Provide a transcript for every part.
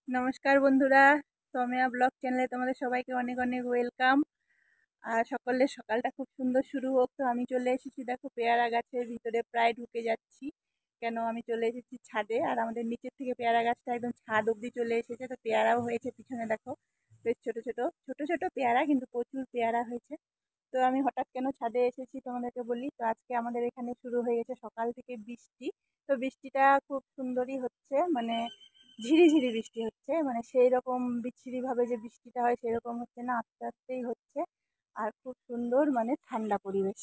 নমস্কার বন্ধুরা, সৌমিয়া ব্লগ চ্যানেলে তোমাদের সবাইকে অনেক অনেক ওয়েলকাম। আর সকলের সকালটা খুব সুন্দর শুরু হোক। তো আমি চলে এসেছি, দেখো পেয়ারা গাছের ভিতরে প্রায় ঢুকে যাচ্ছি। কেন আমি চলে এসেছি ছাদে, আর আমাদের নিচের থেকে পেয়ারা গাছটা একদম ছাদ অবধি চলে এসেছে। তো পেয়ারাও হয়েছে পিছনে দেখো, বেশ ছোট ছোট ছোট ছোট পেয়ারা, কিন্তু প্রচুর পেয়ারা হয়েছে। তো আমি হঠাৎ কেন ছাদে এসেছি তোমাদেরকে বলি। তো আজকে আমাদের এখানে শুরু হয়ে গেছে সকাল থেকে বৃষ্টি। তো বৃষ্টিটা খুব সুন্দরই হচ্ছে, মানে ঝিরিঝিরি বৃষ্টি হচ্ছে, মানে সেই রকম বিচ্ছিরিভাবে যে বৃষ্টিটা হয় সেরকম হচ্ছে না, আস্তে আস্তেই হচ্ছে। আর খুব সুন্দর মানে ঠান্ডা পরিবেশ।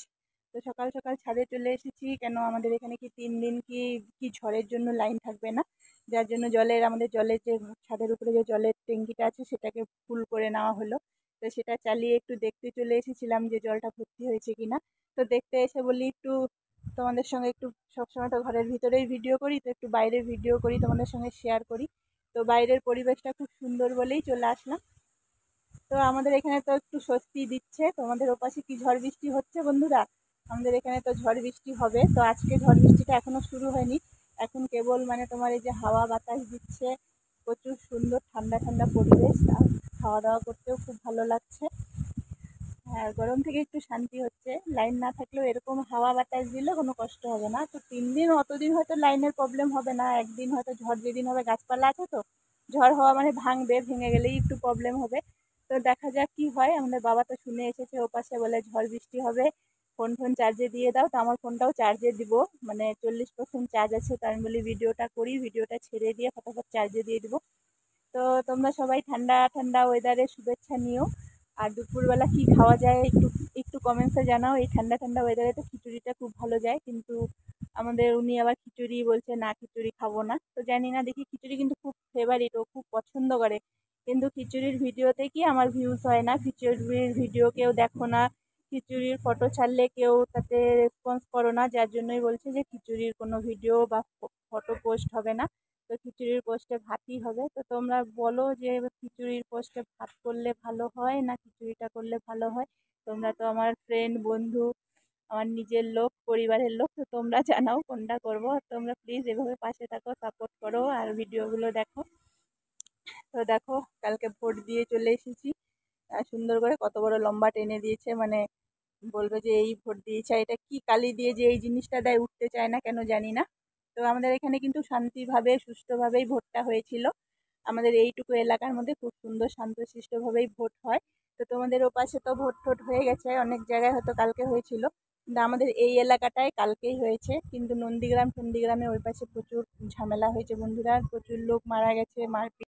তো সকাল সকাল ছাদে চলে এসেছি, কেন আমাদের এখানে কি 3 দিন কি কি ঝড়ের জন্য লাইন থাকবে না, যার জন্য আমাদের জলের যে ছাদের উপরে যে জলের ট্যাঙ্কিটা আছে সেটাকে ফুল করে নেওয়া হলো। তো সেটা চালিয়ে একটু দেখতে চলে এসেছিলাম যে জলটা ভর্তি হয়েছে কিনা। তো দেখতে এসে বলি একটু তোমাদের সঙ্গে একটু, সবসময় তো ঘরের ভিতরেই ভিডিও করি, তো একটু বাইরের ভিডিও করি, তোমাদের সঙ্গে শেয়ার করি। তো বাইরের পরিবেশটা খুব সুন্দর বলেই চলে আসলাম। তো আমাদের এখানে তো একটু স্বস্তি দিচ্ছে। তোমাদের ওপাশে কি ঝড় বৃষ্টি হচ্ছে বন্ধুরা? আমাদের এখানে তো ঝড় বৃষ্টি হবে। তো আজকে ঝড় বৃষ্টিটা এখনো শুরু হয়নি, এখন কেবল মানে তোমার এই যে হাওয়া বাতাস দিচ্ছে, প্রচুর সুন্দর ঠান্ডা ঠান্ডা পরিবেশ, আর খাওয়া দাওয়া করতেও খুব ভালো লাগছে। হ্যাঁ, গরম থেকে একটু শান্তি হচ্ছে। লাইন না থাকলেও এরকম হাওয়া বাতাস দিলে কোনো কষ্ট হবে না। তো 3 দিন, অতদিন হয়তো লাইনের প্রবলেম হবে না, একদিন হয়তো ঝড় যেদিন হবে, গাছপালা আছে তো, ঝড় হওয়া মানে ভাঙবে, ভেঙে গেলেই একটু প্রবলেম হবে। তো দেখা যাক কি হয়। আমাদের বাবা তো শুনে এসেছে ওপাশে, বলে ঝড় বৃষ্টি হবে, ফোন ফোন চার্জে দিয়ে দাও। তো আমার ফোনটাও চার্জে দিব, মানে 40% চার্জ আছে। তো আমি বলি ভিডিওটা করি, ভিডিওটা ছেড়ে দিয়ে ফটাফট চার্জে দিয়ে দিব। তো তোমরা সবাই ঠান্ডা ঠান্ডা ওয়েদারে শুভেচ্ছা নিও। আর দুপুরবেলা কি খাওয়া যায় একটু একটু কমেন্টসে জানাও। এই ঠান্ডা ঠান্ডা ওয়েদারে তো খিচুড়িটা খুব ভালো যায়, কিন্তু আমাদের উনি আবার খিচুড়ি বলছে না, খিচুড়ি খাবো না। তো জানি না, দেখি, খিচুড়ি কিন্তু খুব ফেভারিট, ও খুব পছন্দ করে। কিন্তু খিচুড়ির ভিডিওতে কি আমার ভিউজ হয় না, খিচুড়ির ভিডিও কেউ দেখো না, খিচুড়ির ফটো ছাড়লে কেউ তাতে রেসপন্স করো না, যার জন্যই বলছে যে খিচুড়ির কোনো ভিডিও বা ফটো পোস্ট হবে না। তো খিচুড়ির পোস্টে ভাতই হবে। তো তোমরা বলো যে খিচুড়ির পোস্টে ভাত করলে ভালো হয় না খিচুড়িটা করলে ভালো হয়? তোমরা তো আমার ফ্রেন্ড, বন্ধু, আমার নিজের লোক, পরিবারের লোক, তো তোমরা জানাও কোনটা করব। তোমরা প্লিজ এভাবে পাশে থাকো, সাপোর্ট করো, আর ভিডিওগুলো দেখো। তো দেখো, কালকে ভোট দিয়ে চলে এসেছি। সুন্দর করে কত বড় লম্বা টেনে দিয়েছে, মানে বলবে যে এই ভোট দিয়েছে, এটা কি কালি দিয়ে যে এই জিনিসটা দেয়, উঠতে চায় না কেন জানি না। তো আমাদের এখানে কিন্তু শান্তিভাবে সুষ্ঠুভাবেই ভোটটা হয়েছিল। আমাদের এইটুকু এলাকার মধ্যে খুব সুন্দর শান্তশিষ্টভাবেই ভোট হয়। তো তোমাদের ওপাশে তো ভোট টোট হয়ে গেছে, অনেক জায়গায় হয়তো কালকে হয়েছিল, কিন্তু আমাদের এই এলাকাটায় কালকেই হয়েছে। কিন্তু নন্দীগ্রামে ওই পাশে প্রচুর ঝামেলা হয়েছে বন্ধুরা, প্রচুর লোক মারা গেছে, মারপিট